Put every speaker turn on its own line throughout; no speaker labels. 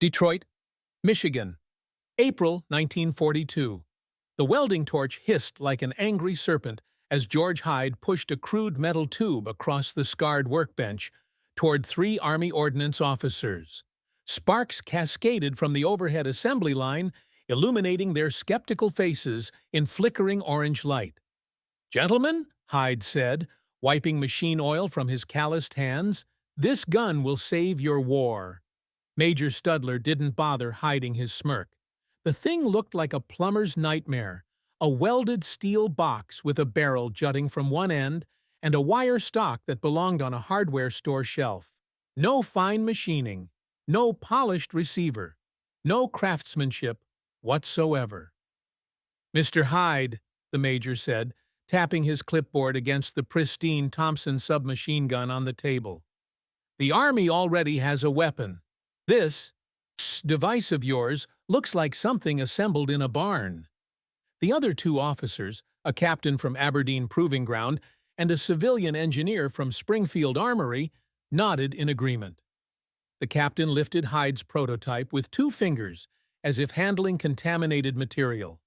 Detroit, Michigan, April 1942. The welding torch hissed like an angry serpent as George Hyde pushed a crude metal tube across the scarred workbench toward 3 Army Ordnance officers. Sparks cascaded from the overhead assembly line, illuminating their skeptical faces in flickering orange light. "Gentlemen," Hyde said, wiping machine oil from his calloused hands, "this gun will save your war." Major Studler didn't bother hiding his smirk. The thing looked like a plumber's nightmare, a welded steel box with a barrel jutting from one end and a wire stock that belonged on a hardware store shelf. No fine machining, no polished receiver, no craftsmanship whatsoever. "Mr. Hyde," the major said, tapping his clipboard against the pristine Thompson submachine gun on the table, "the Army already has a weapon. This device of yours looks like something assembled in a barn." The other 2 officers, a captain from Aberdeen Proving Ground and a civilian engineer from Springfield Armory, nodded in agreement. The captain lifted Hyde's prototype with 2 fingers, as if handling contaminated material.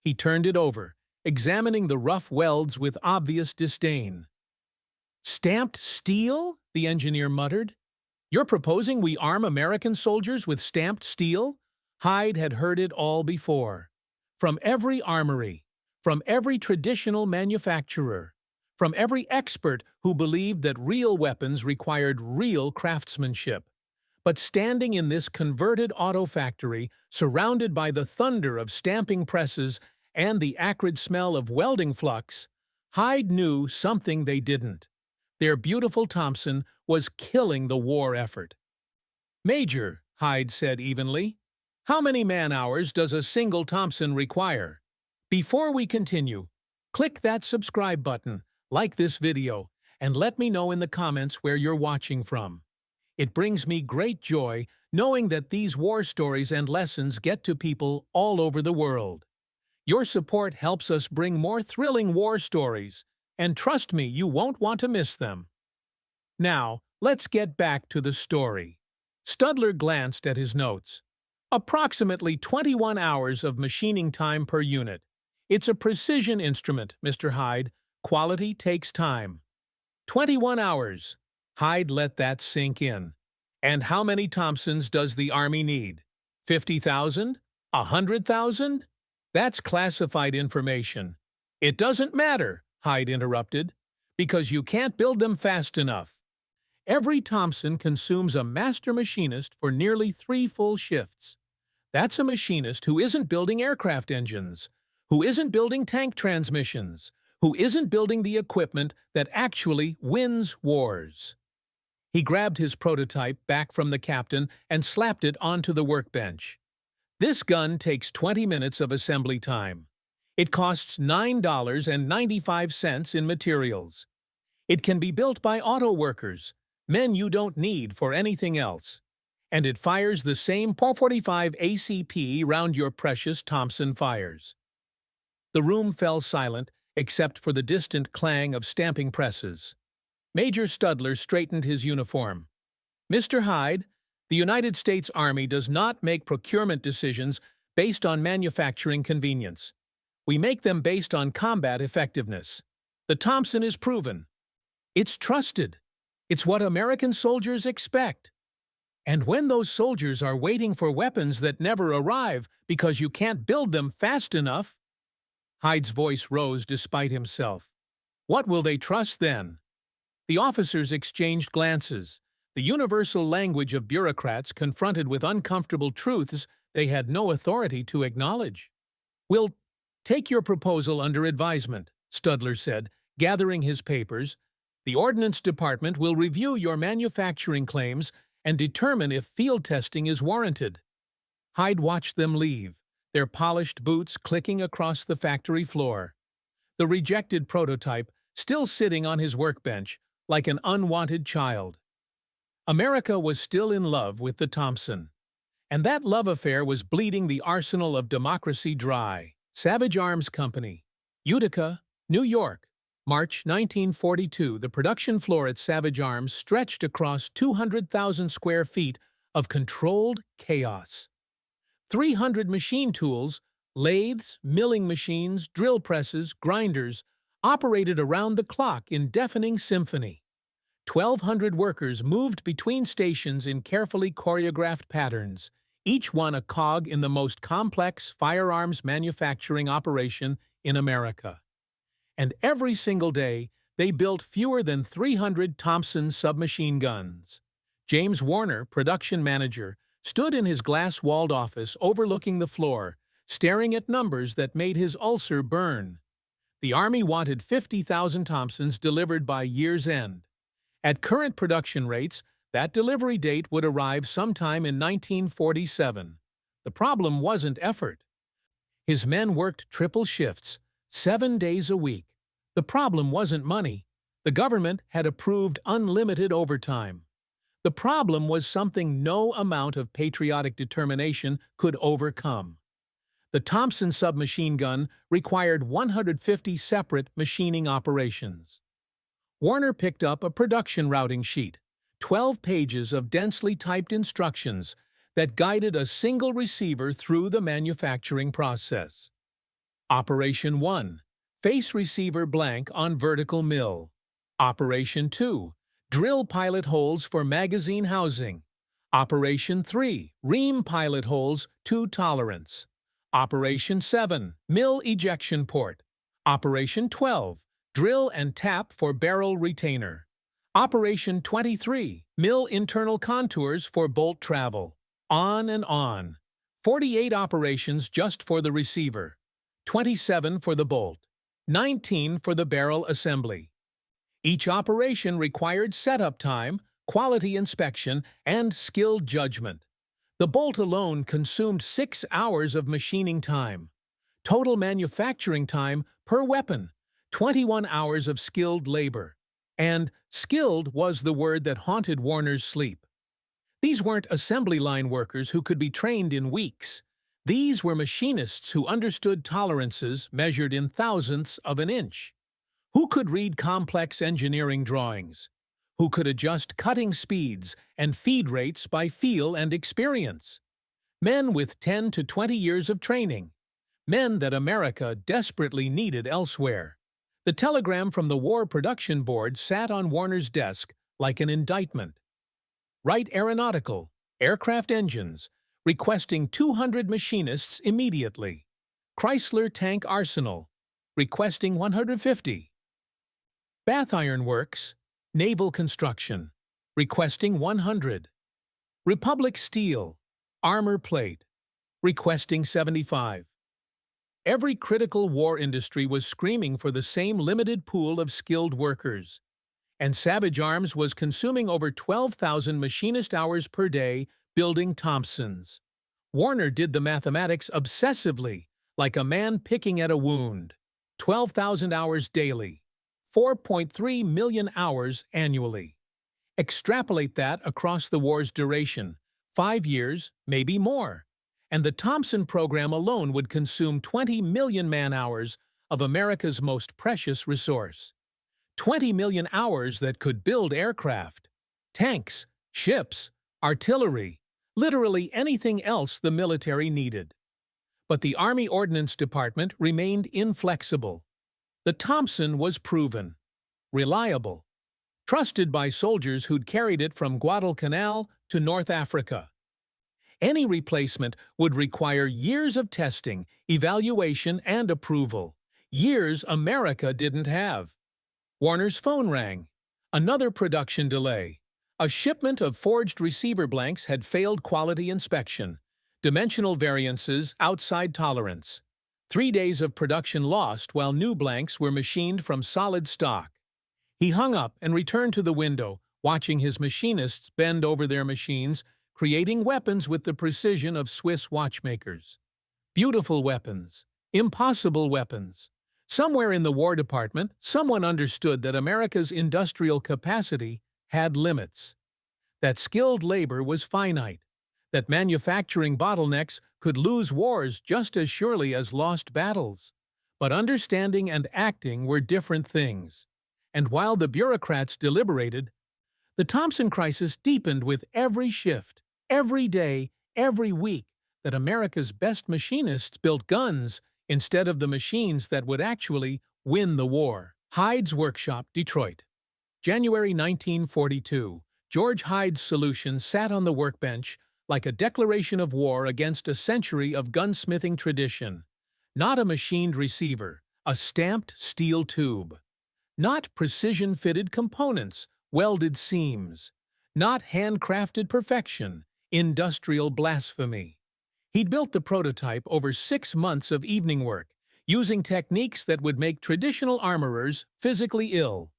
He turned it over, examining the rough welds with obvious disdain. "Stamped steel?" the engineer muttered. "You're proposing we arm American soldiers with stamped steel?" Hyde had heard it all before. From every armory, from every traditional manufacturer, from every expert who believed that real weapons required real craftsmanship. But standing in this converted auto factory, surrounded by the thunder of stamping presses and the acrid smell of welding flux, Hyde knew something they didn't. Their beautiful Thompson was killing the war effort. "Major," Hyde said evenly, "how many man-hours does a single Thompson require?" Before we continue, click that subscribe button, like this video, and let me know in the comments where you're watching from. It brings me great joy knowing that these war stories and lessons get to people all over the world. Your support helps us bring more thrilling war stories, and trust me, you won't want to miss them. Now, let's get back to the story. Studler glanced at his notes. Approximately 21 hours of machining time per unit. It's a precision instrument, Mr. Hyde. Quality takes time. 21 hours. Hyde let that sink in. And how many Thompsons does the Army need? 50,000? 100,000? That's classified information. It doesn't matter, Hyde interrupted, because you can't build them fast enough. Every Thompson consumes a master machinist for nearly 3 full shifts. That's a machinist who isn't building aircraft engines, who isn't building tank transmissions, who isn't building the equipment that actually wins wars. He grabbed his prototype back from the captain and slapped it onto the workbench. This gun takes 20 minutes of assembly time. It costs $9.95 in materials. It can be built by auto workers, men you don't need for anything else. And it fires the same .45 ACP round your precious Thompson fires. The room fell silent except for the distant clang of stamping presses. Major Studler straightened his uniform. "Mr. Hyde, the United States Army does not make procurement decisions based on manufacturing convenience. We make them based on combat effectiveness. The Thompson is proven. It's trusted. It's what American soldiers expect. And when those soldiers are waiting for weapons that never arrive because you can't build them fast enough..." Hyde's voice rose despite himself. "What will they trust then?" The officers exchanged glances, the universal language of bureaucrats confronted with uncomfortable truths they had no authority to acknowledge. "We'll take your proposal under advisement," Studler said, gathering his papers. "The Ordnance Department will review your manufacturing claims and determine if field testing is warranted." Hyde watched them leave, their polished boots clicking across the factory floor. The rejected prototype still sitting on his workbench like an unwanted child. America was still in love with the Thompson. And that love affair was bleeding the arsenal of democracy dry. Savage Arms Company, Utica, New York, March 1942. The production floor at Savage Arms stretched across 200,000 square feet of controlled chaos. 300 machine tools, lathes, milling machines, drill presses, grinders, operated around the clock in deafening symphony. 1,200 workers moved between stations in carefully choreographed patterns, each one a cog in the most complex firearms manufacturing operation in America. And every single day, they built fewer than 300 Thompson submachine guns. James Warner, production manager, stood in his glass-walled office overlooking the floor, staring at numbers that made his ulcer burn. The Army wanted 50,000 Thompsons delivered by year's end. At current production rates, that delivery date would arrive sometime in 1947. The problem wasn't effort. His men worked triple shifts, 7 days a week. The problem wasn't money. The government had approved unlimited overtime. The problem was something no amount of patriotic determination could overcome. The Thompson submachine gun required 150 separate machining operations. Warner picked up a production routing sheet, 12 pages of densely typed instructions that guided a single receiver through the manufacturing process. Operation 1. Face receiver blank on vertical mill. Operation 2. Drill pilot holes for magazine housing. Operation 3. Ream pilot holes to tolerance. Operation 7. Mill ejection port. Operation 12. Drill and tap for barrel retainer. Operation 23. Mill internal contours for bolt travel. On and on. 48 operations just for the receiver. 27 for the bolt. 19 for the barrel assembly. Each operation required setup time, quality inspection, and skilled judgment. The bolt alone consumed 6 hours of machining time. Total manufacturing time per weapon, 21 hours of skilled labor. And skilled was the word that haunted Warner's sleep. These weren't assembly line workers who could be trained in weeks. These were machinists who understood tolerances measured in thousandths of an inch. Who could read complex engineering drawings? Who could adjust cutting speeds and feed rates by feel and experience? Men with 10 to 20 years of training. Men that America desperately needed elsewhere. The telegram from the War Production Board sat on Warner's desk like an indictment. Wright Aeronautical, aircraft engines, requesting 200 machinists immediately. Chrysler Tank Arsenal, requesting 150. Bath Iron Works, naval construction, requesting 100. Republic Steel, armor plate, requesting 75. Every critical war industry was screaming for the same limited pool of skilled workers. And Savage Arms was consuming over 12,000 machinist hours per day building Thompsons. Warner did the mathematics obsessively, like a man picking at a wound. 12,000 hours daily, 4.3 million hours annually. Extrapolate that across the war's duration, 5 years, maybe more. And the Thompson program alone would consume 20 million man-hours of America's most precious resource. 20 million hours that could build aircraft, tanks, ships, artillery, literally anything else the military needed. But the Army Ordnance Department remained inflexible. The Thompson was proven, reliable, trusted by soldiers who'd carried it from Guadalcanal to North Africa. Any replacement would require years of testing, evaluation, and approval. Years America didn't have. Warner's phone rang. Another production delay. A shipment of forged receiver blanks had failed quality inspection. Dimensional variances outside tolerance. 3 days of production lost while new blanks were machined from solid stock. He hung up and returned to the window, watching his machinists bend over their machines, creating weapons with the precision of Swiss watchmakers. Beautiful weapons. Impossible weapons. Somewhere in the War Department, someone understood that America's industrial capacity had limits. That skilled labor was finite. That manufacturing bottlenecks could lose wars just as surely as lost battles. But understanding and acting were different things. And while the bureaucrats deliberated, the Thompson crisis deepened with every shift. every day, every week, that America's best machinists built guns instead of the machines that would actually win the war. Hyde's Workshop, Detroit. January 1942. George Hyde's solution sat on the workbench like a declaration of war against a century of gunsmithing tradition. Not a machined receiver, a stamped steel tube. Not precision-fitted components, welded seams. Not handcrafted perfection, industrial blasphemy. He'd built the prototype over 6 months of evening work, using techniques that would make traditional armorers physically ill.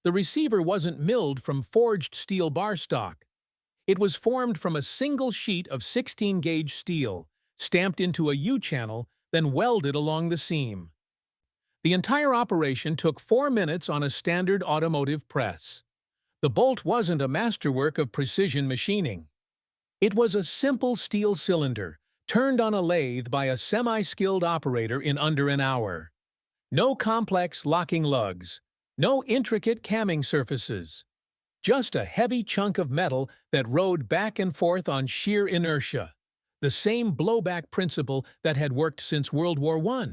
The receiver wasn't milled from forged steel bar stock. It was formed from a single sheet of 16-gauge steel, stamped into a U-channel, then welded along the seam. The entire operation took 4 minutes on a standard automotive press. The bolt wasn't a masterwork of precision machining. It was a simple steel cylinder, turned on a lathe by a semi-skilled operator in under an hour. No complex locking lugs, no intricate camming surfaces. Just a heavy chunk of metal that rode back and forth on sheer inertia. The same blowback principle that had worked since World War I.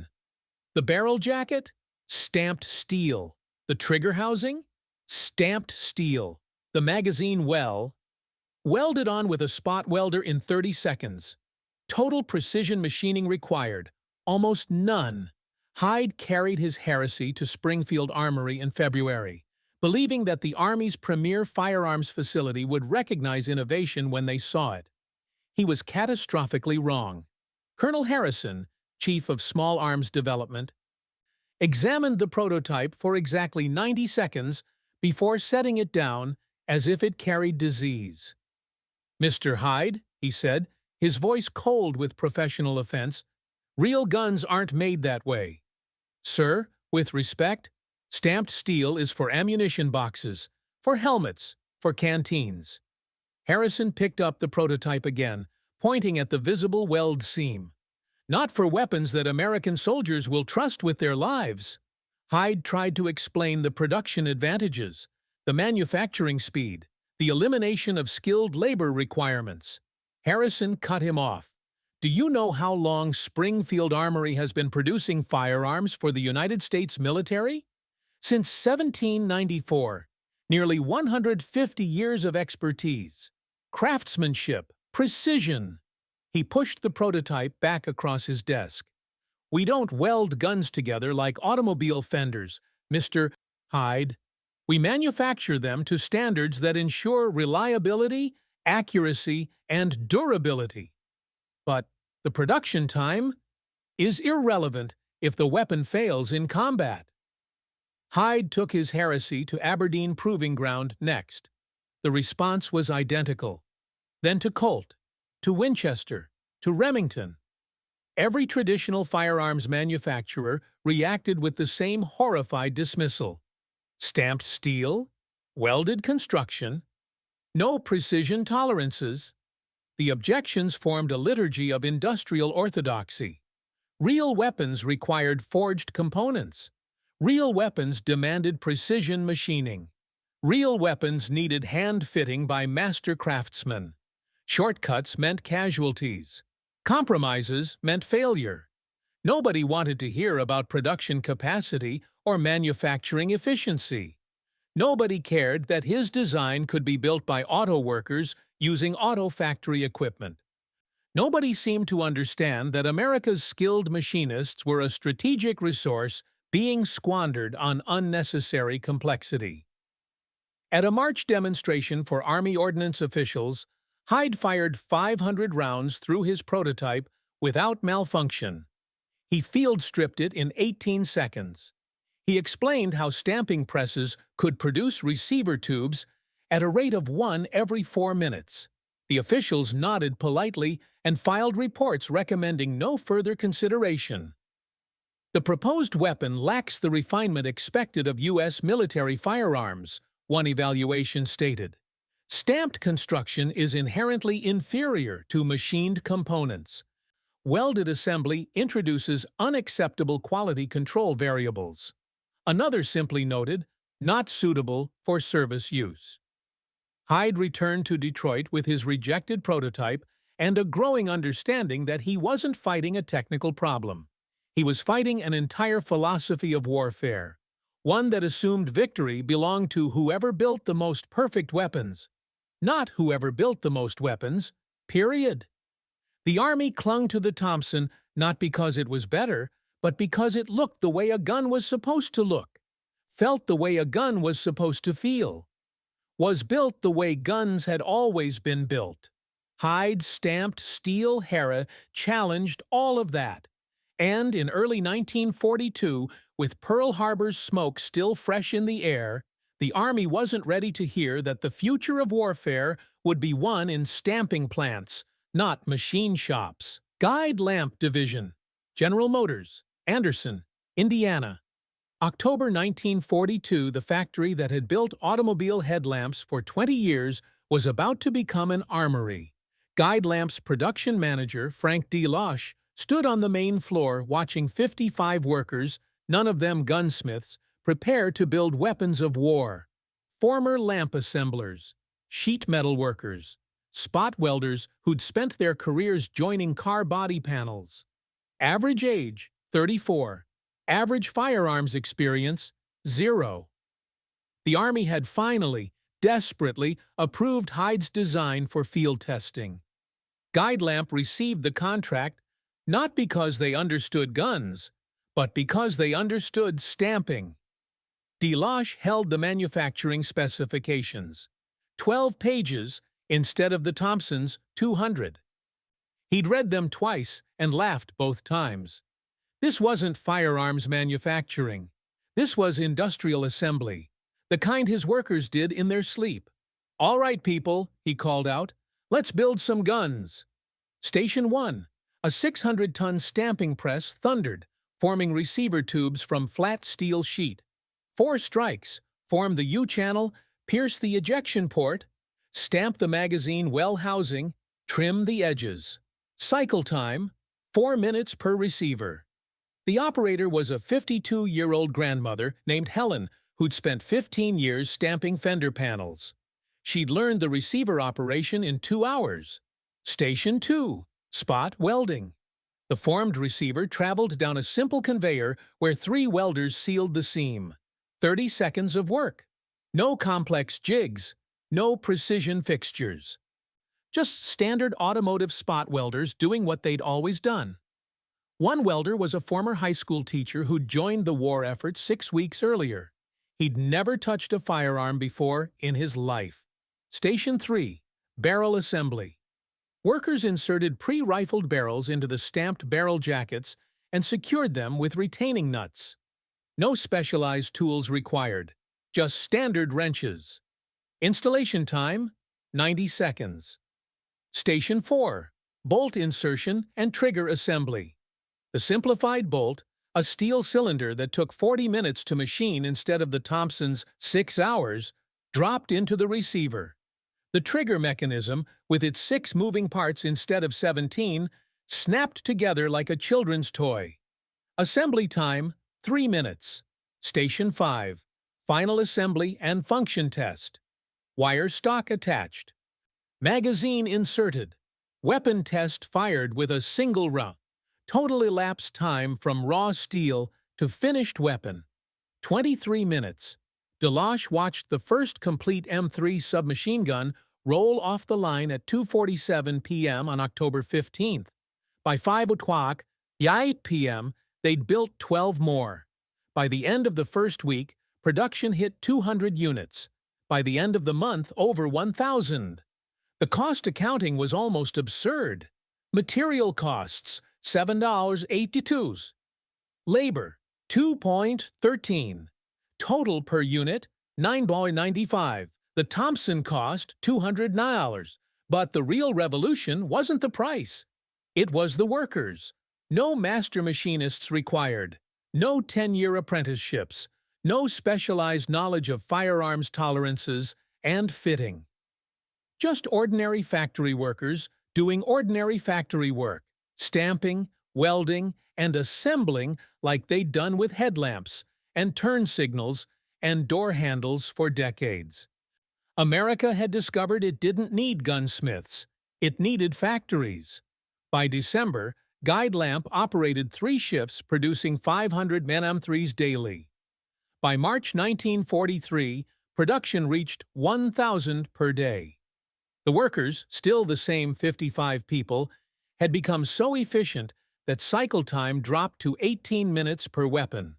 The barrel jacket? Stamped steel. The trigger housing? Stamped steel. The magazine well? Welded on with a spot welder in 30 seconds. Total precision machining required. Almost none. Hyde carried his heresy to Springfield Armory in February, believing that the Army's premier firearms facility would recognize innovation when they saw it. He was catastrophically wrong. Colonel Harrison, Chief of Small Arms Development, examined the prototype for exactly 90 seconds before setting it down as if it carried disease. "Mr. Hyde," he said, his voice cold with professional offense, "real guns aren't made that way. Sir, with respect, stamped steel is for ammunition boxes, for helmets, for canteens." Harrison picked up the prototype again, pointing at the visible weld seam. "Not for weapons that American soldiers will trust with their lives." Hyde tried to explain the production advantages, the manufacturing speed, the elimination of skilled labor requirements. Harrison cut him off. "Do you know how long Springfield Armory has been producing firearms for the United States military? Since 1794. Nearly 150 years of expertise. Craftsmanship, precision." He pushed the prototype back across his desk. "We don't weld guns together like automobile fenders, Mr. Hyde. We manufacture them to standards that ensure reliability, accuracy, and durability. But the production time is irrelevant if the weapon fails in combat." Hyde took his heresy to Aberdeen Proving Ground next. The response was identical. Then to Colt, to Winchester, to Remington. Every traditional firearms manufacturer reacted with the same horrified dismissal. Stamped steel, welded construction, no precision tolerances. The objections formed a liturgy of industrial orthodoxy. Real weapons required forged components. Real weapons demanded precision machining. Real weapons needed hand-fitting by master craftsmen. Shortcuts meant casualties. Compromises meant failure. Nobody wanted to hear about production capacity or manufacturing efficiency. Nobody cared that his design could be built by auto workers using auto factory equipment. Nobody seemed to understand that America's skilled machinists were a strategic resource being squandered on unnecessary complexity. At a March demonstration for Army Ordnance officials, Hyde fired 500 rounds through his prototype without malfunction. He field-stripped it in 18 seconds. He explained how stamping presses could produce receiver tubes at a rate of 1 every 4 minutes. The officials nodded politely and filed reports recommending no further consideration. "The proposed weapon lacks the refinement expected of U.S. military firearms," one evaluation stated. "Stamped construction is inherently inferior to machined components. Welded assembly introduces unacceptable quality control variables." Another simply noted, "not suitable for service use." Hyde returned to Detroit with his rejected prototype and a growing understanding that he wasn't fighting a technical problem. He was fighting an entire philosophy of warfare, one that assumed victory belonged to whoever built the most perfect weapons, not whoever built the most weapons, period. The Army clung to the Thompson not because it was better, but because it looked the way a gun was supposed to look, felt the way a gun was supposed to feel, was built the way guns had always been built. Hyde's stamped steel Hera challenged all of that. And in early 1942, with Pearl Harbor's smoke still fresh in the air, the Army wasn't ready to hear that the future of warfare would be won in stamping plants, not machine shops. Guide Lamp Division, General Motors, Anderson, Indiana. October 1942, the factory that had built automobile headlamps for 20 years was about to become an armory. Guide Lamp's production manager, Frank D. Losh, stood on the main floor watching 55 workers, none of them gunsmiths, prepare to build weapons of war. Former lamp assemblers, sheet metal workers, spot welders who'd spent their careers joining car body panels. Average age, 34. Average firearms experience, 0. The Army had finally, desperately, approved Hyde's design for field testing. Guide Lamp received the contract not because they understood guns, but because they understood stamping. DeLoche held the manufacturing specifications. 12 pages instead of the Thompson's 200. He'd read them twice and laughed both times. This wasn't firearms manufacturing. This was industrial assembly, the kind his workers did in their sleep. "All right, people," he called out, "let's build some guns." Station 1, a 600-ton stamping press, thundered, forming receiver tubes from flat steel sheet. 4 strikes, form the U-channel, pierce the ejection port, stamp the magazine well housing, trim the edges. Cycle time, 4 minutes per receiver. The operator was a 52-year-old grandmother named Helen who'd spent 15 years stamping fender panels. She'd learned the receiver operation in 2 hours. Station 2, spot welding. The formed receiver traveled down a simple conveyor where 3 welders sealed the seam. 30 seconds of work. No complex jigs, no precision fixtures. Just standard automotive spot welders doing what they'd always done. One welder was a former high school teacher who'd joined the war effort 6 weeks earlier. He'd never touched a firearm before in his life. Station 3, barrel assembly. Workers inserted pre-rifled barrels into the stamped barrel jackets and secured them with retaining nuts. No specialized tools required, just standard wrenches. Installation time, 90 seconds. Station 4, bolt insertion and trigger assembly. The simplified bolt, a steel cylinder that took 40 minutes to machine instead of the Thompson's 6 hours, dropped into the receiver. The trigger mechanism, with its 6 moving parts instead of 17, snapped together like a children's toy. Assembly time, 3 minutes. Station 5, final assembly and function test. Wire stock attached. Magazine inserted. Weapon test fired with a single round. Total elapsed time from raw steel to finished weapon, 23 minutes. DeLoche watched the first complete M3 submachine gun roll off the line at 2:47 p.m. on October 15th. By 5 o'clock, 8 p.m., they'd built 12 more. By the end of the first week, production hit 200 units. By the end of the month, over 1,000. The cost accounting was almost absurd. Material costs, $7.82. Labor, $2.13. Total per unit, $9.95. The Thompson cost $200. But the real revolution wasn't the price. It was the workers. No master machinists required. No 10-year apprenticeships. No specialized knowledge of firearms tolerances and fitting. Just ordinary factory workers doing ordinary factory work, stamping, welding, and assembling like they'd done with headlamps and turn signals and door handles for decades. America had discovered it didn't need gunsmiths. It needed factories. By December, Guide Lamp operated 3 shifts producing 500 M3s daily. By March 1943, production reached 1,000 per day. The workers, still the same 55 people, had become so efficient that cycle time dropped to 18 minutes per weapon.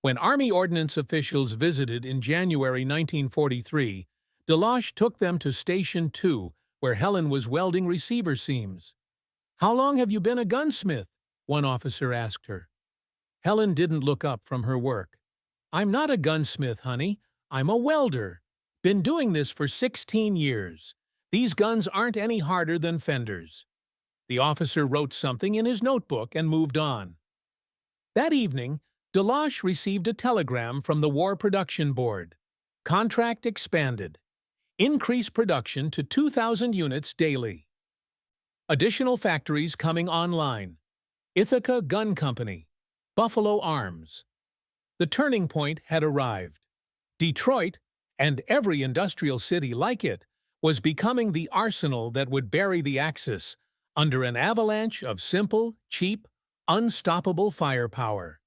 When Army Ordnance officials visited in January 1943, DeLoche took them to Station 2, where Helen was welding receiver seams. "How long have you been a gunsmith?" one officer asked her. Helen didn't look up from her work. "I'm not a gunsmith, honey. I'm a welder. Been doing this for 16 years. These guns aren't any harder than fenders." The officer wrote something in his notebook and moved on. That evening, DeLoche received a telegram from the War Production Board. Contract expanded. Increase production to 2,000 units daily. Additional factories coming online. Ithaca Gun Company. Buffalo Arms. The turning point had arrived. Detroit, and every industrial city like it, was becoming the arsenal that would bury the Axis under an avalanche of simple, cheap, unstoppable firepower.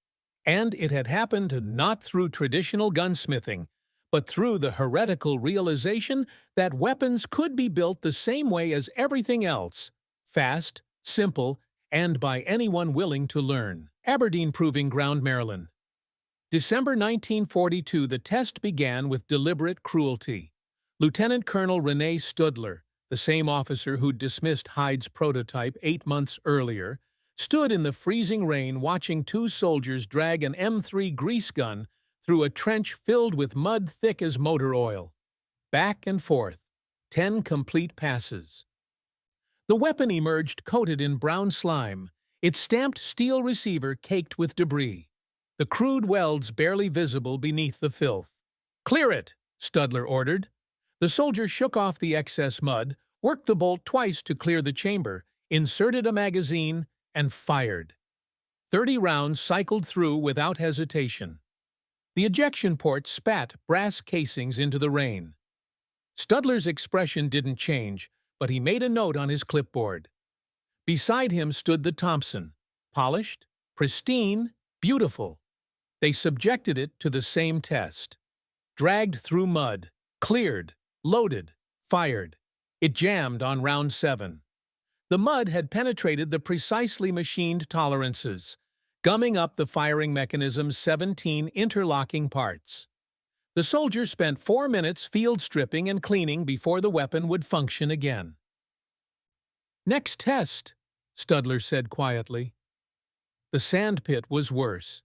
And it had happened not through traditional gunsmithing, but through the heretical realization that weapons could be built the same way as everything else, fast, simple, and by anyone willing to learn. Aberdeen Proving Ground, Maryland. December 1942, the test began with deliberate cruelty. Lieutenant Colonel Rene Studler, the same officer who'd dismissed Hyde's prototype 8 months earlier, stood in the freezing rain watching 2 soldiers drag an M3 grease gun through a trench filled with mud thick as motor oil. Back and forth, 10 complete passes. The weapon emerged coated in brown slime, its stamped steel receiver caked with debris, the crude welds barely visible beneath the filth. "Clear it," Studler ordered. The soldier shook off the excess mud, worked the bolt twice to clear the chamber, inserted a magazine, and fired. 30 rounds cycled through without hesitation. The ejection port spat brass casings into the rain. Studler's expression didn't change, but he made a note on his clipboard. Beside him stood the Thompson, polished, pristine, beautiful. They subjected it to the same test. Dragged through mud, cleared, loaded, fired. It jammed on round 7. The mud had penetrated the precisely machined tolerances, gumming up the firing mechanism's 17 interlocking parts. The soldier spent 4 minutes field stripping and cleaning before the weapon would function again. "Next test," Studler said quietly. The sand pit was worse.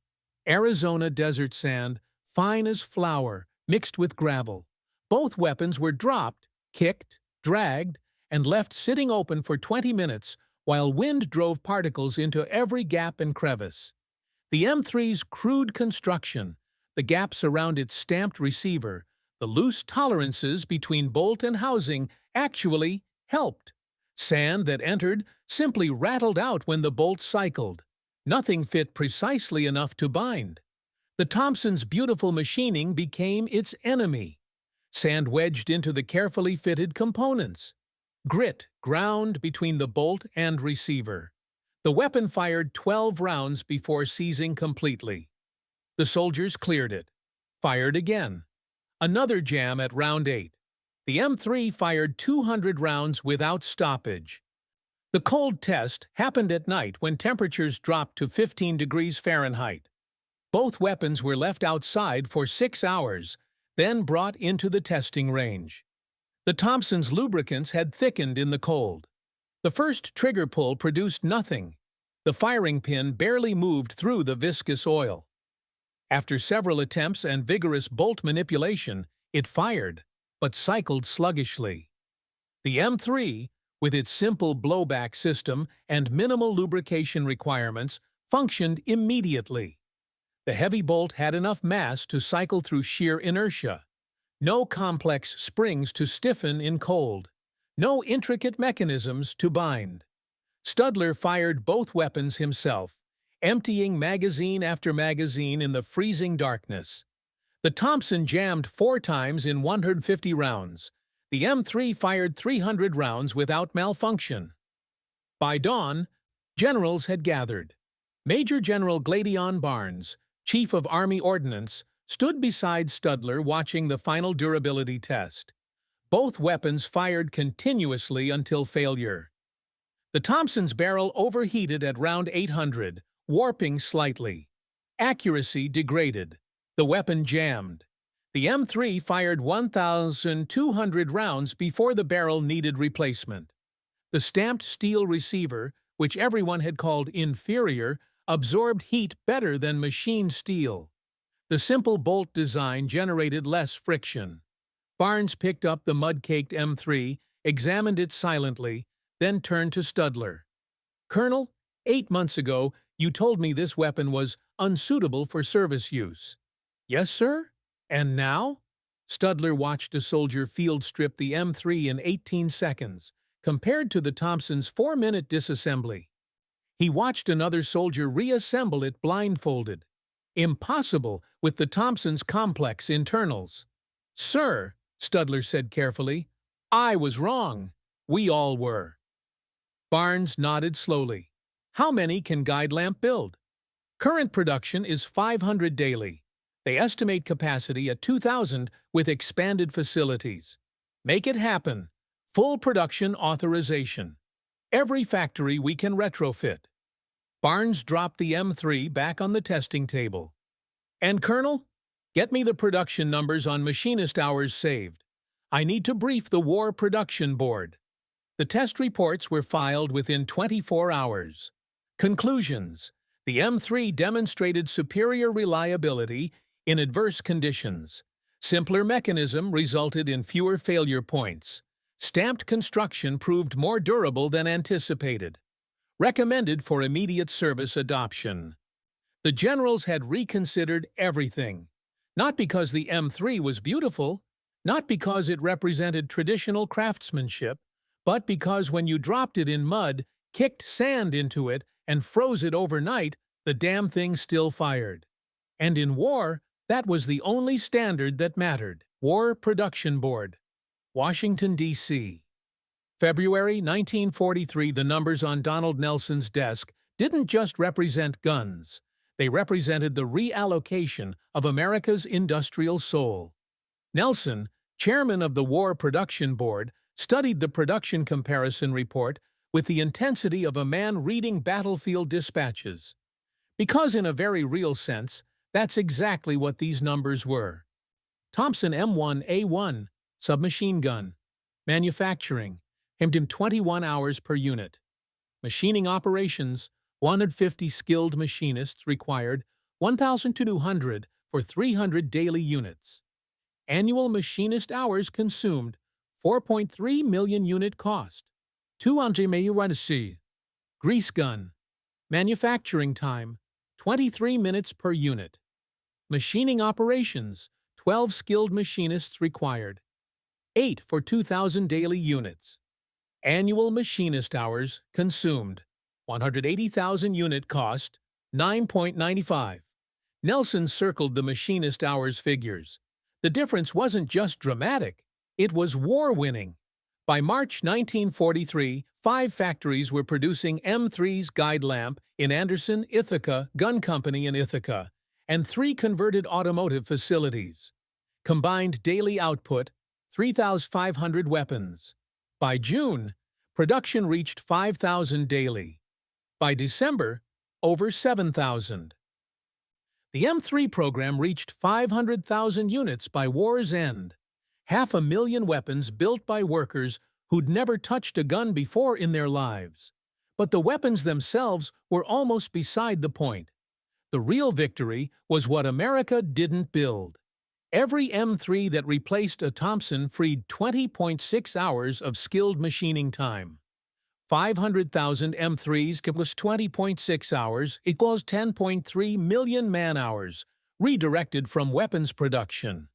Arizona desert sand, fine as flour, mixed with gravel. Both weapons were dropped, kicked, dragged, and left sitting open for 20 minutes while wind drove particles into every gap and crevice. The M3's crude construction, the gaps around its stamped receiver, the loose tolerances between bolt and housing actually helped. Sand that entered simply rattled out when the bolt cycled. Nothing fit precisely enough to bind. The Thompson's beautiful machining became its enemy. Sand wedged into the carefully fitted components. Grit ground between the bolt and receiver. The weapon fired 12 rounds before seizing completely. The soldiers cleared it. Fired again. Another jam at round 8. The M3 fired 200 rounds without stoppage. The cold test happened at night when temperatures dropped to 15 degrees Fahrenheit. Both weapons were left outside for 6 hours, then brought into the testing range. The Thompson's lubricants had thickened in the cold. The first trigger pull produced nothing. The firing pin barely moved through the viscous oil. After several attempts and vigorous bolt manipulation, it fired, but cycled sluggishly. The M3, with its simple blowback system and minimal lubrication requirements, functioned immediately. The heavy bolt had enough mass to cycle through sheer inertia. No complex springs to stiffen in cold. No intricate mechanisms to bind. Studler fired both weapons himself, emptying magazine after magazine in the freezing darkness. The Thompson jammed 4 times in 150 rounds. The M3 fired 300 rounds without malfunction. By dawn, generals had gathered. Major General Gladion Barnes, Chief of Army Ordnance, stood beside Studler watching the final durability test. Both weapons fired continuously until failure. The Thompson's barrel overheated at round 800, warping slightly. Accuracy degraded. The weapon jammed. The M3 fired 1,200 rounds before the barrel needed replacement. The stamped steel receiver, which everyone had called inferior, absorbed heat better than machined steel. The simple bolt design generated less friction. Barnes picked up the mud-caked M3, examined it silently, then turned to Studler. "Colonel, 8 months ago, you told me this weapon was unsuitable for service use." "Yes, sir? And now?" Studler watched a soldier field strip the M3 in 18 seconds, compared to the Thompson's 4-minute disassembly. He watched another soldier reassemble it blindfolded. Impossible with the Thompson's complex internals. "Sir," Studler said carefully, "I was wrong. We all were." Barnes nodded slowly. "How many can Guide Lamp build?" "Current production is 500 daily. They estimate capacity at 2,000 with expanded facilities. Make it happen. Full production authorization. Every factory we can retrofit." Barnes dropped the M3 back on the testing table. "And Colonel, get me the production numbers on machinist hours saved. I need to brief the War Production Board." The test reports were filed within 24 hours. Conclusions: the M3 demonstrated superior reliability in adverse conditions. Simpler mechanism resulted in fewer failure points. Stamped construction proved more durable than anticipated. Recommended for immediate service adoption. The generals had reconsidered everything. Not because the M3 was beautiful, not because it represented traditional craftsmanship, but because when you dropped it in mud, kicked sand into it, and froze it overnight, the damn thing still fired. And in war, that was the only standard that mattered. War Production Board, Washington, D.C. February 1943. The numbers on Donald Nelson's desk didn't just represent guns. They represented the reallocation of America's industrial soul. Nelson, chairman of the War Production Board, studied the production comparison report with the intensity of a man reading battlefield dispatches. Because in a very real sense, that's exactly what these numbers were. Thompson M1A1, submachine gun. Manufacturing, him 21 hours per unit. Machining operations, 150 skilled machinists required, 1,200 for 300 daily units. Annual machinist hours consumed, 4.3 million unit cost. 200 million. Grease gun. Manufacturing time, 23 minutes per unit. Machining operations, 12 skilled machinists required. 8 for 2,000 daily units. Annual machinist hours consumed, 180,000 unit cost, 9.95. Nelson circled the machinist hours figures. The difference wasn't just dramatic, it was war-winning. By March 1943, 5 factories were producing M3's guide lamp in Anderson, Ithaca Gun Company in Ithaca, and 3 converted automotive facilities. Combined daily output, 3,500 weapons. By June, production reached 5,000 daily. By December, over 7,000. The M3 program reached 500,000 units by war's end. 500,000 weapons built by workers who'd never touched a gun before in their lives. But the weapons themselves were almost beside the point. The real victory was what America didn't build. Every M3 that replaced a Thompson freed 20.6 hours of skilled machining time. 500,000 M3s plus 20.6 hours equals 10.3 million man-hours, redirected from weapons production.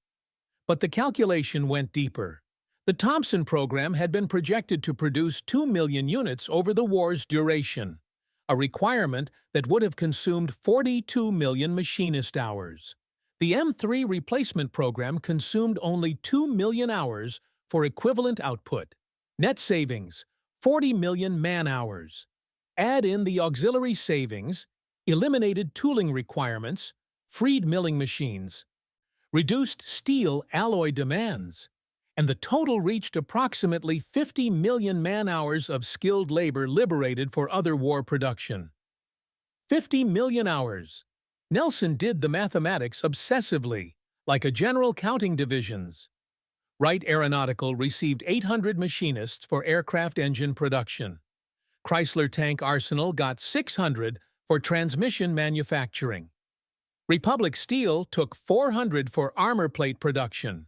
But the calculation went deeper. The Thompson program had been projected to produce 2 million units over the war's duration, a requirement that would have consumed 42 million machinist hours. The M3 replacement program consumed only 2 million hours for equivalent output. Net savings, 40 million man-hours. Add in the auxiliary savings, eliminated tooling requirements, freed milling machines, reduced steel alloy demands, and the total reached approximately 50 million man-hours of skilled labor liberated for other war production. 50 million hours. Nelson did the mathematics obsessively, like a general counting divisions. Wright Aeronautical received 800 machinists for aircraft engine production. Chrysler Tank Arsenal got 600 for transmission manufacturing. Republic Steel took 400 for armor plate production.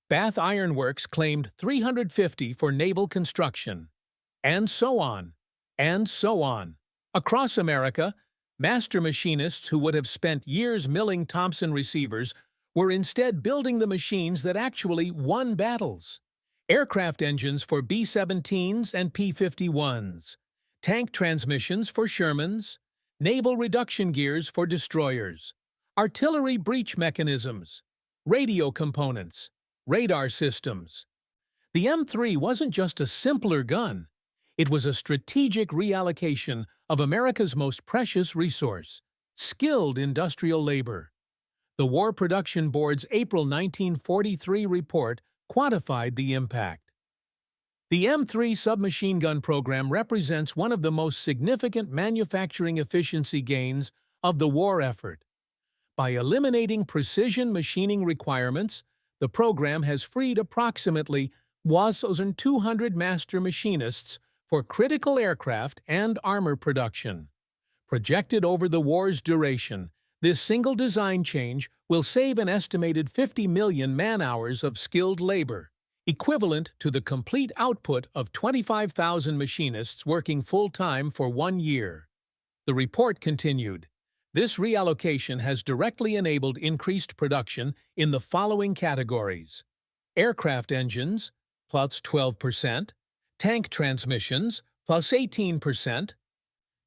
Bath Iron Works claimed 350 for naval construction. And so on, and so on. Across America, master machinists who would have spent years milling Thompson receivers were instead building the machines that actually won battles. Aircraft engines for B-17s and P-51s, tank transmissions for Shermans, naval reduction gears for destroyers, artillery breach mechanisms, radio components, radar systems. The M3 wasn't just a simpler gun. It was a strategic reallocation of America's most precious resource, skilled industrial labor. The War Production Board's April 1943 report quantified the impact. The M3 submachine gun program represents one of the most significant manufacturing efficiency gains of the war effort. By eliminating precision machining requirements, the program has freed approximately 1,200 master machinists for critical aircraft and armor production. Projected over the war's duration, this single design change will save an estimated 50 million man-hours of skilled labor, equivalent to the complete output of 25,000 machinists working full-time for 1 year. The report continued, "This reallocation has directly enabled increased production in the following categories: aircraft engines, plus 12%, tank transmissions, plus 18%,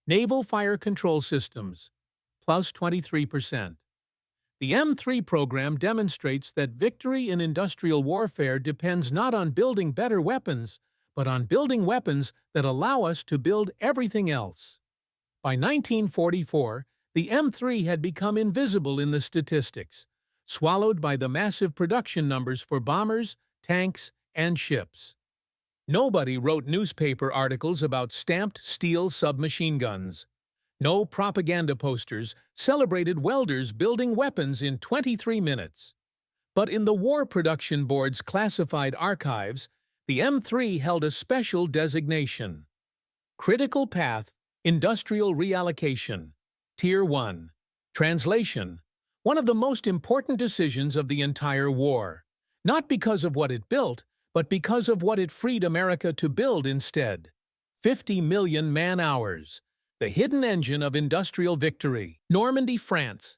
naval fire control systems, plus 23%. The M3 program demonstrates that victory in industrial warfare depends not on building better weapons, but on building weapons that allow us to build everything else. By 1944, the M3 had become invisible in the statistics, swallowed by the massive production numbers for bombers, tanks, and ships. Nobody wrote newspaper articles about stamped steel submachine guns. No propaganda posters celebrated welders building weapons in 23 minutes. But in the War Production Board's classified archives, the M3 held a special designation: Critical Path Industrial Reallocation, Tier 1. Translation: one of the most important decisions of the entire war, not because of what it built, but because of what it freed America to build instead. 50 million man-hours, the hidden engine of industrial victory. Normandy, France.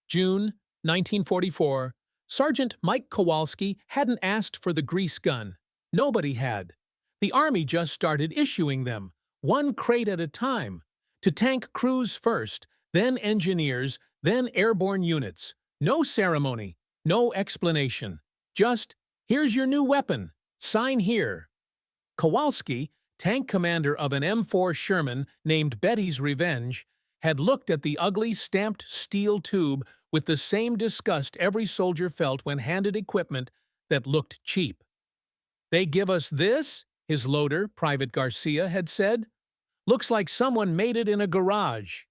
June 1944. Sergeant Mike Kowalski hadn't asked for the grease gun. Nobody had. The Army just started issuing them, one crate at a time, to tank crews first, then engineers, then airborne units. No ceremony, no explanation. Just, "Here's your new weapon. Sign here." Kowalski, tank commander of an M4 Sherman named Betty's Revenge, had looked at the ugly stamped steel tube with the same disgust every soldier felt when handed equipment that looked cheap. "They give us this?" his loader, Private Garcia, had said. "Looks like someone made it in a garage."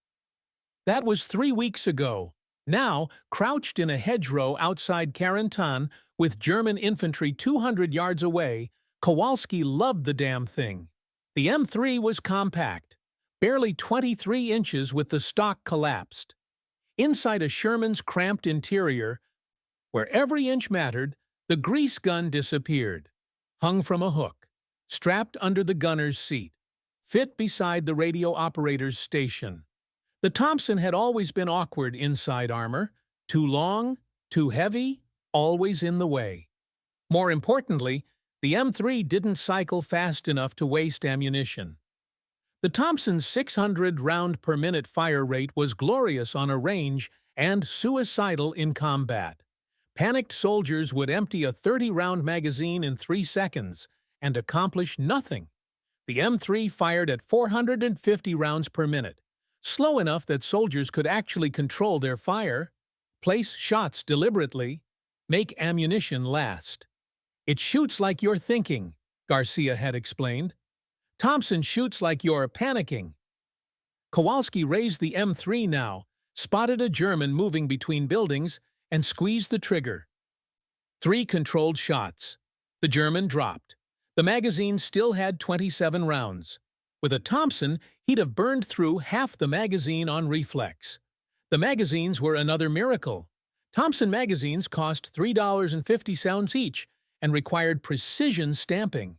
That was 3 weeks ago. Now, crouched in a hedgerow outside Carentan with German infantry 200 yards away, Kowalski loved the damn thing. The M3 was compact, barely 23 inches with the stock collapsed. Inside a Sherman's cramped interior, where every inch mattered, the grease gun disappeared, hung from a hook, strapped under the gunner's seat, fit beside the radio operator's station. The Thompson had always been awkward inside armor, too long, too heavy, always in the way. More importantly, the M3 didn't cycle fast enough to waste ammunition. The Thompson's 600 round per minute fire rate was glorious on a range and suicidal in combat. Panicked soldiers would empty a 30-round magazine in 3 seconds and accomplish nothing. The M3 fired at 450 rounds per minute, slow enough that soldiers could actually control their fire, place shots deliberately, make ammunition last. "It shoots like you're thinking," Garcia had explained. "Thompson shoots like you're panicking." Kowalski raised the M3 now, spotted a German moving between buildings, and squeezed the trigger. 3 controlled shots. The German dropped. The magazine still had 27 rounds. With a Thompson, he'd have burned through half the magazine on reflex. The magazines were another miracle. Thompson magazines cost $3.50 each and required precision stamping.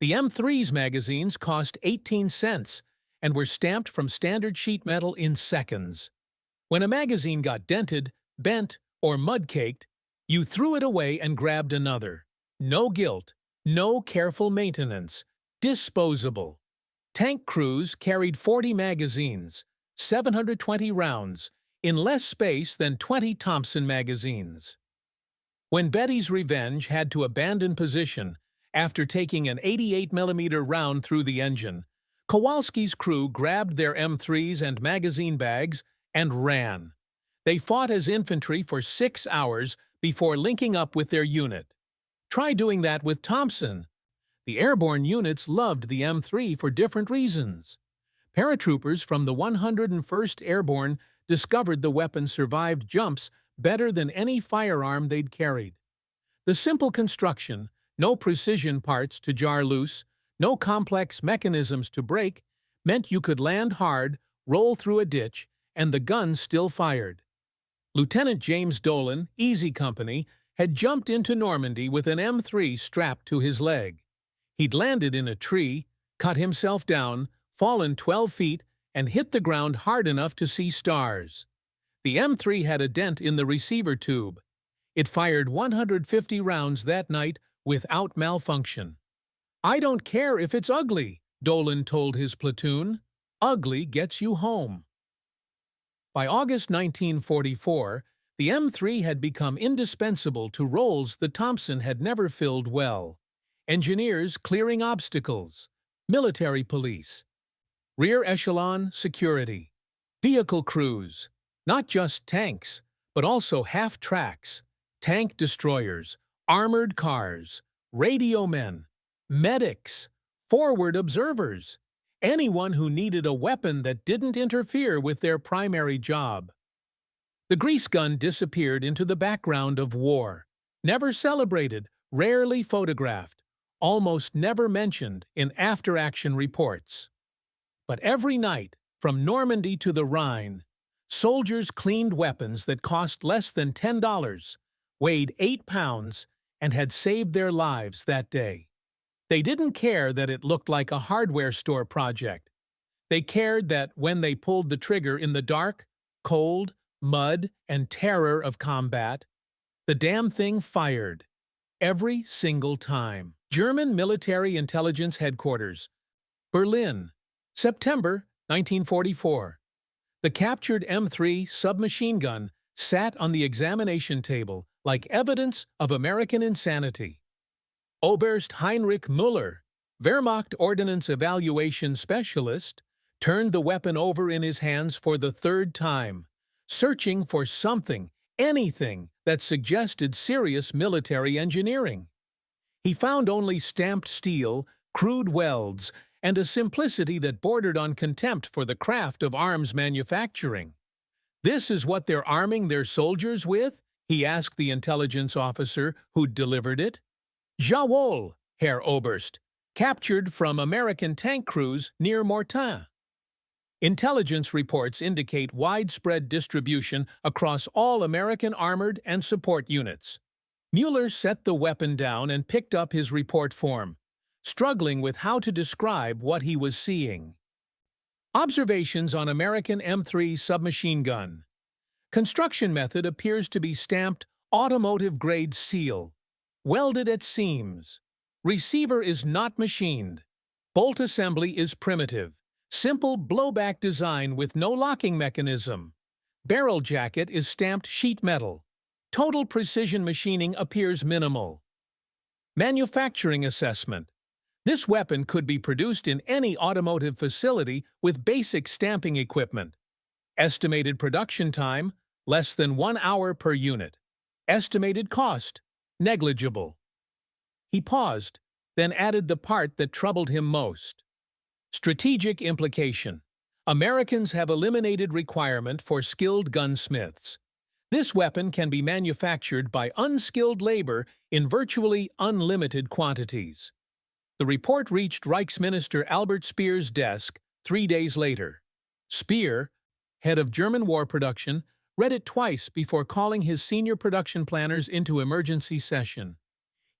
The M3's magazines cost 18 cents and were stamped from standard sheet metal in seconds. When a magazine got dented, bent, or mud-caked, you threw it away and grabbed another. No guilt, no careful maintenance, disposable. Tank crews carried 40 magazines, 720 rounds, in less space than 20 Thompson magazines. When Betty's Revenge had to abandon position after taking an 88mm round through the engine, Kowalski's crew grabbed their M3s and magazine bags and ran. They fought as infantry for 6 hours before linking up with their unit. Try doing that with Thompson. The airborne units loved the M3 for different reasons. Paratroopers from the 101st Airborne discovered the weapon survived jumps better than any firearm they'd carried. The simple construction, no precision parts to jar loose, no complex mechanisms to break, meant you could land hard, roll through a ditch, and the gun still fired. Lieutenant James Dolan, Easy Company, had jumped into Normandy with an M3 strapped to his leg. He'd landed in a tree, cut himself down, fallen 12 feet, and hit the ground hard enough to see stars. The M3 had a dent in the receiver tube. It fired 150 rounds that night without malfunction. "I don't care if it's ugly," Dolan told his platoon. "Ugly gets you home." By August 1944, the M3 had become indispensable to roles the Thompson had never filled well. Engineers clearing obstacles, military police, rear echelon security, vehicle crews, not just tanks, but also half-tracks, tank destroyers, armored cars, radio men, medics, forward observers, anyone who needed a weapon that didn't interfere with their primary job. The grease gun disappeared into the background of war, never celebrated, rarely photographed, almost never mentioned in after-action reports. But every night, from Normandy to the Rhine, soldiers cleaned weapons that cost less than $10, weighed 8 pounds, and had saved their lives that day. They didn't care that it looked like a hardware store project. They cared that when they pulled the trigger in the dark, cold, mud, and terror of combat, the damn thing fired. Every single time. German Military Intelligence Headquarters, Berlin, September 1944. The captured M3 submachine gun sat on the examination table like evidence of American insanity. Oberst Heinrich Müller, Wehrmacht Ordnance Evaluation Specialist, turned the weapon over in his hands for the 3rd time, searching for something, anything, that suggested serious military engineering. He found only stamped steel, crude welds, and a simplicity that bordered on contempt for the craft of arms manufacturing. "This is what they're arming their soldiers with?" he asked the intelligence officer who'd delivered it. "Jawohl, Herr Oberst, captured from American tank crews near Mortain." Intelligence reports indicate widespread distribution across all American armored and support units. Mueller set the weapon down and picked up his report form, struggling with how to describe what he was seeing. Observations on American M3 submachine gun. Construction method appears to be stamped automotive-grade seal, welded at seams. Receiver is not machined. Bolt assembly is primitive, simple blowback design with no locking mechanism. Barrel jacket is stamped sheet metal. Total precision machining appears minimal. Manufacturing assessment. This weapon could be produced in any automotive facility with basic stamping equipment. Estimated production time, less than 1 hour per unit. Estimated cost, negligible. He paused, then added the part that troubled him most. Strategic implication. Americans have eliminated requirement for skilled gunsmiths. This weapon can be manufactured by unskilled labor in virtually unlimited quantities. The report reached Reichsminister Albert Speer's desk 3 days later. Speer, head of German war production, read it twice before calling his senior production planners into emergency session.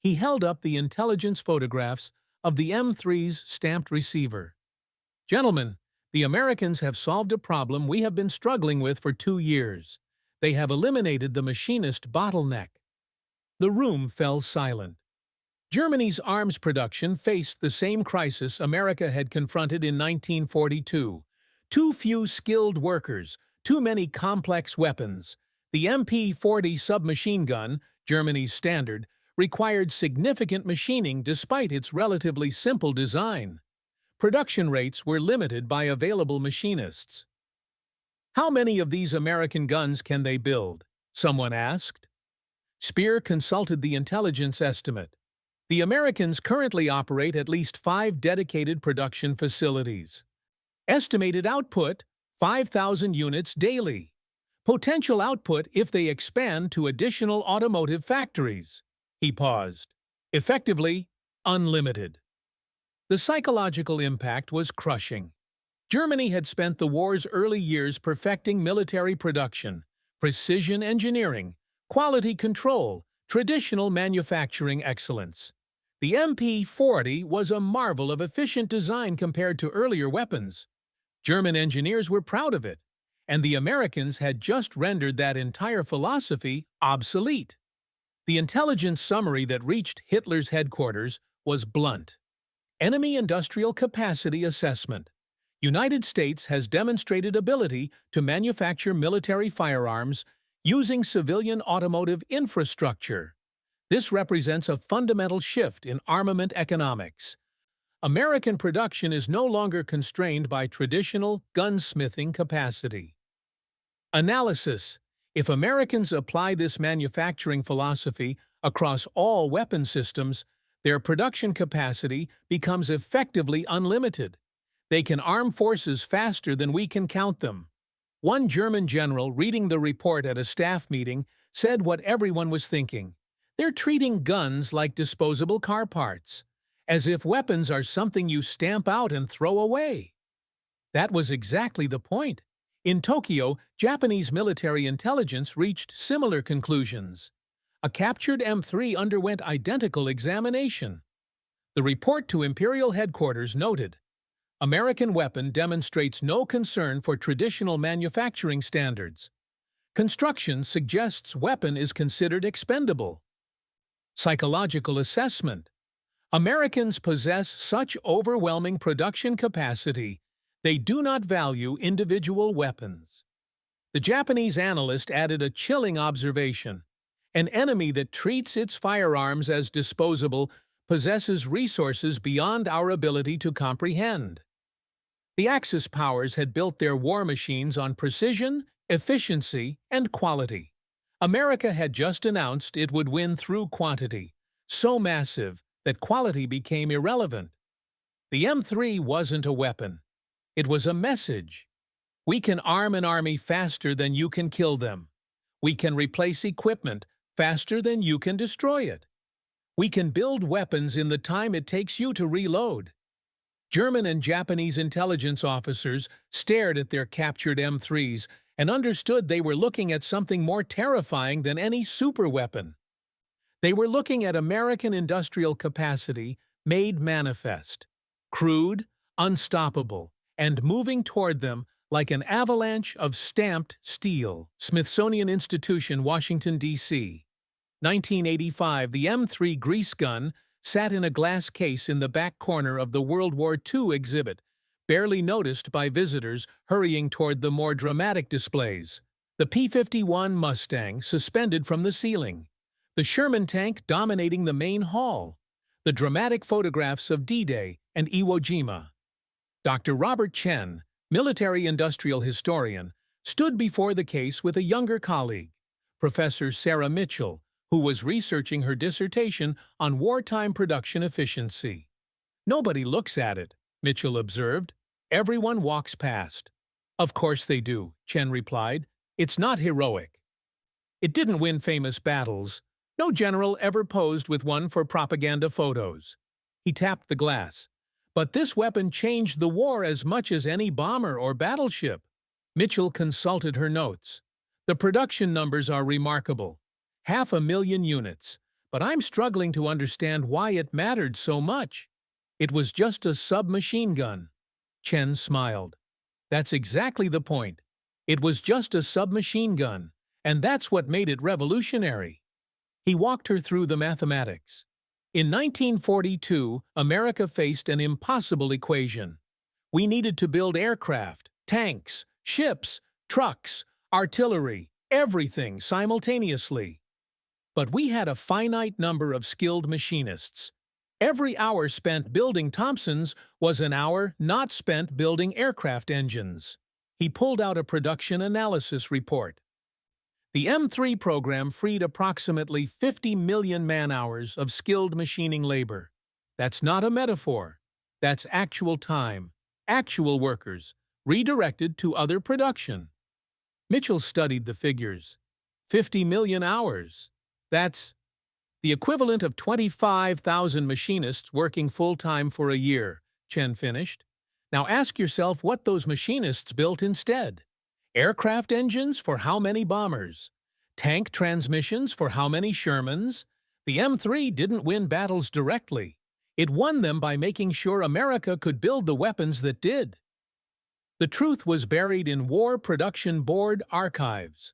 He held up the intelligence photographs of the M3's stamped receiver. "Gentlemen, the Americans have solved a problem we have been struggling with for 2 years. They have eliminated the machinist bottleneck." The room fell silent. Germany's arms production faced the same crisis America had confronted in 1942. Too few skilled workers, too many complex weapons. The MP-40 submachine gun, Germany's standard, required significant machining despite its relatively simple design. Production rates were limited by available machinists. "How many of these American guns can they build?" someone asked. Speer consulted the intelligence estimate. The Americans currently operate at least 5 dedicated production facilities. Estimated output, 5,000 units daily. Potential output if they expand to additional automotive factories. He paused. Effectively, unlimited. The psychological impact was crushing. Germany had spent the war's early years perfecting military production, precision engineering, quality control, traditional manufacturing excellence. The MP-40 was a marvel of efficient design compared to earlier weapons. German engineers were proud of it, and the Americans had just rendered that entire philosophy obsolete. The intelligence summary that reached Hitler's headquarters was blunt. Enemy industrial capacity assessment. United States has demonstrated ability to manufacture military firearms using civilian automotive infrastructure. This represents a fundamental shift in armament economics. American production is no longer constrained by traditional gunsmithing capacity. Analysis. If Americans apply this manufacturing philosophy across all weapon systems, their production capacity becomes effectively unlimited. They can arm forces faster than we can count them. One German general, reading the report at a staff meeting, said what everyone was thinking. They're treating guns like disposable car parts, as if weapons are something you stamp out and throw away. That was exactly the point. In Tokyo, Japanese military intelligence reached similar conclusions. A captured M3 underwent identical examination. The report to Imperial Headquarters noted, "American weapon demonstrates no concern for traditional manufacturing standards. Construction suggests weapon is considered expendable." Psychological assessment. Americans possess such overwhelming production capacity, they do not value individual weapons. The Japanese analyst added a chilling observation. An enemy that treats its firearms as disposable possesses resources beyond our ability to comprehend. The Axis powers had built their war machines on precision, efficiency, and quality. America had just announced it would win through quantity, so massive that quality became irrelevant. The M3 wasn't a weapon. It was a message. We can arm an army faster than you can kill them. We can replace equipment faster than you can destroy it. We can build weapons in the time it takes you to reload. German and Japanese intelligence officers stared at their captured M3s and understood they were looking at something more terrifying than any superweapon. They were looking at American industrial capacity made manifest, crude, unstoppable, and moving toward them like an avalanche of stamped steel. Smithsonian Institution, Washington, D.C. 1985, the M3 grease gun sat in a glass case in the back corner of the World War II exhibit, barely noticed by visitors hurrying toward the more dramatic displays. The P-51 Mustang suspended from the ceiling, the Sherman tank dominating the main hall, the dramatic photographs of D-Day and Iwo Jima. Dr. Robert Chen, military-industrial historian, stood before the case with a younger colleague, Professor Sarah Mitchell, who was researching her dissertation on wartime production efficiency. "Nobody looks at it," Mitchell observed. "Everyone walks past." "Of course they do," Chen replied. "It's not heroic. It didn't win famous battles. No general ever posed with one for propaganda photos." He tapped the glass. "But this weapon changed the war as much as any bomber or battleship." Mitchell consulted her notes. "The production numbers are remarkable. 500,000 units. But I'm struggling to understand why it mattered so much." "It was just a submachine gun." Chen smiled. "That's exactly the point. It was just a submachine gun, and that's what made it revolutionary." He walked her through the mathematics. In 1942, America faced an impossible equation. We needed to build aircraft, tanks, ships, trucks, artillery, everything simultaneously. But we had a finite number of skilled machinists. Every hour spent building Thompsons was an hour not spent building aircraft engines. He pulled out a production analysis report. The M3 program freed approximately 50 million man-hours of skilled machining labor. That's not a metaphor. That's actual time, actual workers, redirected to other production. Mitchell studied the figures. 50 million hours. That's the equivalent of 25,000 machinists working full-time for a year, Chen finished. Now ask yourself what those machinists built instead. Aircraft engines for how many bombers? Tank transmissions for how many Shermans? The M3 didn't win battles directly. It won them by making sure America could build the weapons that did. The truth was buried in War Production Board archives.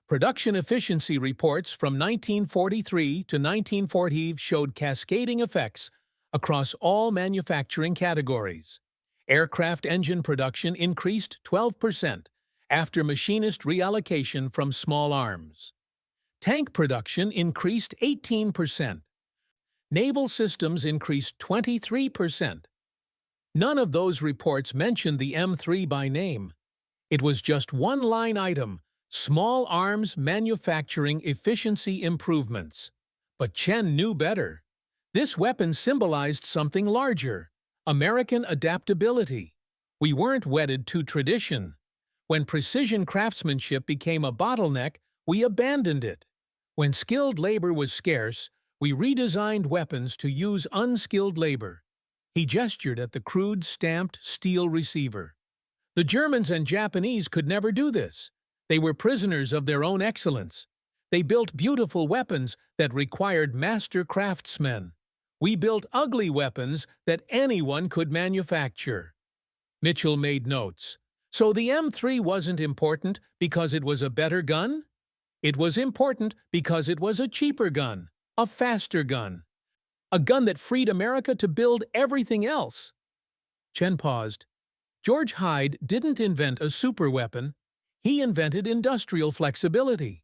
Production efficiency reports from 1943 to 1940 showed cascading effects across all manufacturing categories. Aircraft engine production increased 12% after machinist reallocation from small arms. Tank production increased 18%. Naval systems increased 23%. None of those reports mentioned the M3 by name. It was just one line item: small arms manufacturing efficiency improvements. But Chen knew better. This weapon symbolized something larger: American adaptability. We weren't wedded to tradition. When precision craftsmanship became a bottleneck, we abandoned it. When skilled labor was scarce, we redesigned weapons to use unskilled labor. He gestured at the crude stamped steel receiver. The Germans and Japanese could never do this. They were prisoners of their own excellence. They built beautiful weapons that required master craftsmen. We built ugly weapons that anyone could manufacture. Mitchell made notes. So the M3 wasn't important because it was a better gun? It was important because it was a cheaper gun, a faster gun. A gun that freed America to build everything else. Chen paused. George Hyde didn't invent a superweapon. He invented industrial flexibility.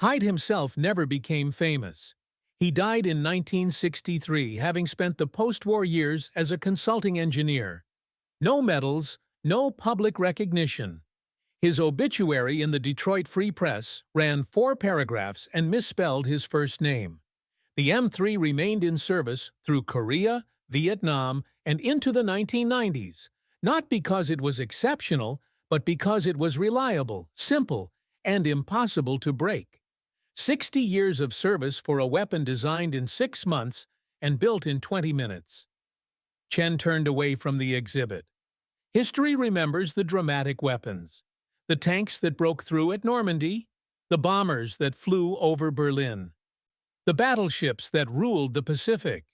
Hyde himself never became famous. He died in 1963, having spent the post-war years as a consulting engineer. No medals, no public recognition. His obituary in the Detroit Free Press ran 4 paragraphs and misspelled his first name. The M3 remained in service through Korea, Vietnam, and into the 1990s, not because it was exceptional, but because it was reliable, simple, and impossible to break. 60 years of service for a weapon designed in 6 months and built in 20 minutes. Chen turned away from the exhibit. History remembers the dramatic weapons. The tanks that broke through at Normandy, the bombers that flew over Berlin, the battleships that ruled the Pacific.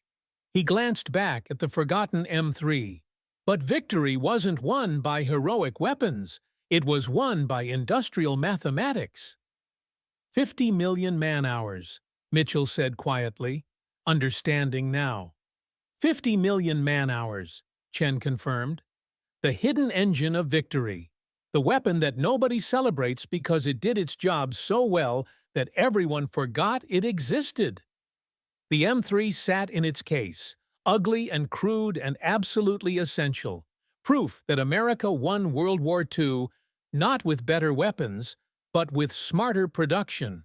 He glanced back at the forgotten M3. But victory wasn't won by heroic weapons. It was won by industrial mathematics. 50 million man-hours, Mitchell said quietly, understanding now. 50 million man-hours, Chen confirmed. The hidden engine of victory. The weapon that nobody celebrates because it did its job so well that everyone forgot it existed. The M3 sat in its case, ugly and crude and absolutely essential, proof that America won World War II not with better weapons, but with smarter production.